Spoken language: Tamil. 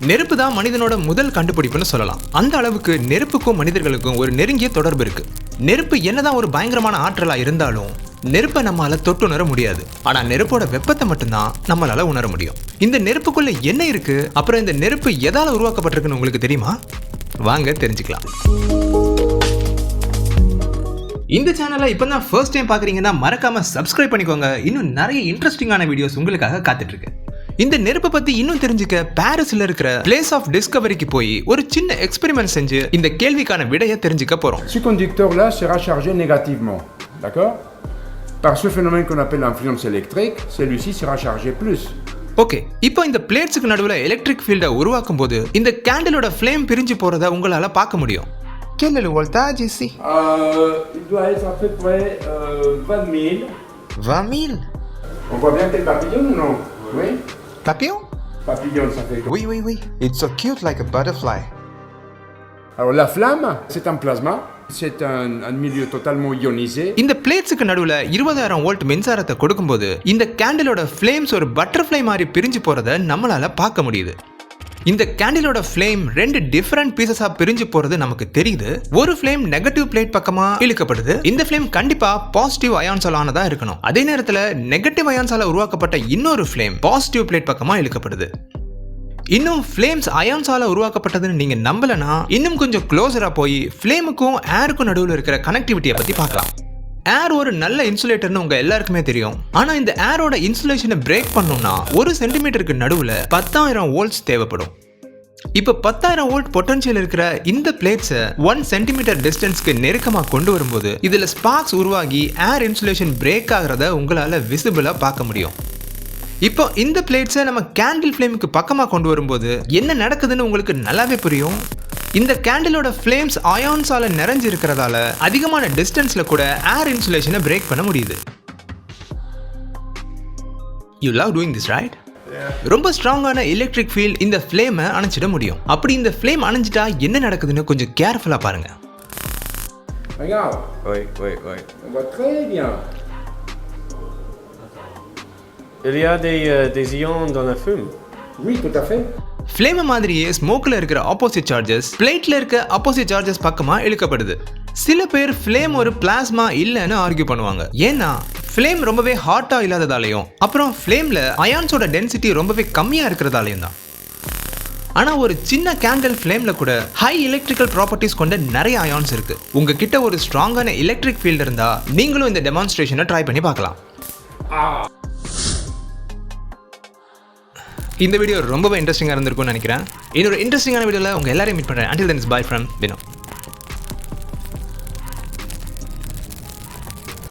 நெருப்பு தான் மனிதனோட முதல் கண்டுபிடிப்புன்னு சொல்லலாம். அந்த அளவுக்கு நெருப்புக்கும் மனிதர்களுக்கும் ஒரு நெருங்கிய தொடர்பு இருக்கு. நெருப்பு என்னதான் ஒரு பயங்கரமான ஆற்றலா இருந்தாலும் நெருப்பை நம்மளால தொட்டுணர முடியாது. ஆனா நெருப்போட வெப்பத்தை மட்டும்தான் நம்மளால உணர முடியும். இந்த நெருப்புக்குள்ள என்ன இருக்கு, அப்புறம் இந்த நெருப்பு எதால உருவாக்கப்பட்டிருக்குன்னு உங்களுக்கு தெரியுமா? வாங்க தெரிஞ்சுக்கலாம். இந்த சேனலை இப்பதான் ஃபர்ஸ்ட் டைம் பாக்குறீங்கன்னா மறக்காம சப்ஸ்கிரைப் பண்ணிக்கோங்க. இன்னும் நிறைய இன்ட்ரெஸ்டிங்கான வீடியோஸ் உங்களுக்காக காத்துட்டு இருக்கு. இந்த நெருப்பை பத்தி இன்னும் தெரிஞ்சுக்க பாரிஸ்ல இருக்கிற பிளேஸ் ஆஃப் டிஸ்கவரிக்கு போய் ஒரு சின்ன எக்ஸ்பெரிமெண்ட் செஞ்சு இந்த கேள்விக்கான விடையை தெரிஞ்சுக்க போறோம். Ce conducteur-là sera chargé négativement, d'accord? Par ce phénomène qu'on appelle l'influence électrique, celui-ci sera chargé plus. Okay, இப்போ இந்த பிளேட்ஸ்க்கு நடுவுல எலக்ட்ரிக் ஃபீல்டை உருவாக்கும் போது இந்த கேண்டிலோட ஃப்ளேம் பிரிஞ்சு போறதை உங்களால பார்க்க முடியும். Quel est le voltage ici? Il doit être à peu près 20 000. 20 000? On voit bien tes papillons ou non? Oui. Papillon? Papillon, ça fait quoi? Oui. It's so cute like a butterfly. Alors la flamme, c'est un plasma. C'est un milieu totalement ionisé. இந்த பிளேட்ஸ்க்கு நடுவுல 20000 வோல்ட் மின்சாரத்தை கொடுக்கும்போது இந்த கேண்டிலோட ஃப்ளேம்ஸ் ஒரு பட்டர்ஃப்ளை மாதிரி பிரிஞ்சு போறதை நம்மளால பார்க்க முடியுது. இந்த கேண்டிலோட ஃப்ளேம் ரெண்டு டிஃபரண்ட் பீசஸா பிரிஞ்சு போறது நமக்கு தெரியுது. ஒரு ஃப்ளேம் நெகட்டிவ் பிளேட் பக்கமா இழுக்கப்படுது. இந்த ஃப்ளேம் கண்டிப்பா பாசிட்டிவ் அயான்ஸால ஆனதா இருக்கணும். அதே நேரத்துல நெகட்டிவ் அயான்ஸால உருவாக்கப்பட்ட இன்னொரு ஃப்ளேம் பாசிட்டிவ் பிளேட் பக்கமா இழுக்கப்படுது. இன்னும் ஃப்ளேம்ஸ் அயான்ஸால உருவாக்கப்பட்டதுன்னு நீங்க நம்பலனா இன்னும் கொஞ்சம் க்ளோஸரா போய் ஃப்ளேமுக்கும் ஏருக்கும் நடுவில் இருக்கிற கனெக்டிவிட்டியை பத்தி பார்க்கலாம். ஏர் ஒரு நல்ல இன்சுலேட்டர்னு உங்க எல்லாருக்குமே தெரியும். ஆனா இந்த ஏரோட இன்சுலேஷனை பிரேக் பண்ணணும்னா 1 சென்டிமீட்டருக்கு நடுவுல 10,000 வோல்ட்ஸ் தேவைப்படும். இப்ப 10,000 வோல்ட் பொட்டன்ஷியல் இருக்கிற இந்த பிளேட்ஸை 1 சென்டிமீட்டர் டிஸ்டன்ஸ்க்கு நெருக்கமா கொண்டு வரும்போது இதுல ஸ்பார்க்ஸ் உருவாகி ஏர் இன்சுலேஷன் பிரேக் ஆகிறத உங்களால விசிபிளா பார்க்க முடியும். இப்போ இந்த பிளேட்ஸை நம்ம கேண்டில் ஃப்ளேமுக்கு பக்கமாக கொண்டு வரும்போது என்ன நடக்குதுன்னு உங்களுக்கு நல்லாவே புரியும். இந்த கேண்டிலோட ஃப்ளேம்ஸ் அயான்ஸால நிறைஞ்சு இருக்கிறதால அதிகமான டிஸ்டன்ஸ்ல கூட ஏர் இன்சுலேஷனை பிரேக் பண்ண முடியுது. You love doing this, right? ரொம்ப ஸ்ட்ராங்கான எலக்ட்ரிக் ஃபீல்ட் இந்த ஃப்ளேமை அணைச்சிட முடியும். அப்படி இந்த ஃப்ளேம் அணைஞ்சிட்டா என்ன நடக்குதுன்னு கொஞ்சம் கேர்ஃபுல்லா பாருங்க. Regarde. Oui. On voit très bien. Il y a des ions dans la fume. Oui, tout à fait. Flame மாதிரியே ஸ்மோக்ல இருக்கிற ஆப்போசிட் சார்ஜஸ் பிளேட்ல இருக்க ஆப்போசிட் சார்ஜஸ் பக்கமா இழுக்கப்படுது. சில பேர் ஃப்ளேம் ஒரு பிளாஸ்மா இல்லைன்னு ஆர்கியூ பண்ணுவாங்க. ஏன்னா ஃப்ளேம் ரொம்பவே ஹாட்டா இல்லாததாலையும் அப்புறம் ஃப்ளேம்ல அயான்ஸோட டென்சிட்டி ரொம்பவே கம்மியா இருக்கிறதாலையும் தான். ஆனா ஒரு சின்ன கேண்டில் ஃப்ளேம்ல கூட ஹை எலக்ட்ரிக்கல் ப்ராப்பர்ட்டிஸ் கொண்ட நிறைய அயான்ஸ் இருக்கு. உங்ககிட்ட ஒரு ஸ்ட்ராங்கான எலக்ட்ரிக் ஃபீல்ட் இருந்தா நீங்களும் இந்த டெமான்ஸ்ட்ரேஷனை ட்ரை பண்ணி பார்க்கலாம். இந்த வீடியோ ரொம்பவே இன்ட்ரெஸ்டிங்காக இருந்திருக்கும்னு நினைக்கிறேன். இன்னொரு இன்ட்ரெஸ்டிங்கான வீடியோவில் உங்கள் எல்லாரையும் மீட் பண்ணுறேன். Until then, it's bye from Vinu.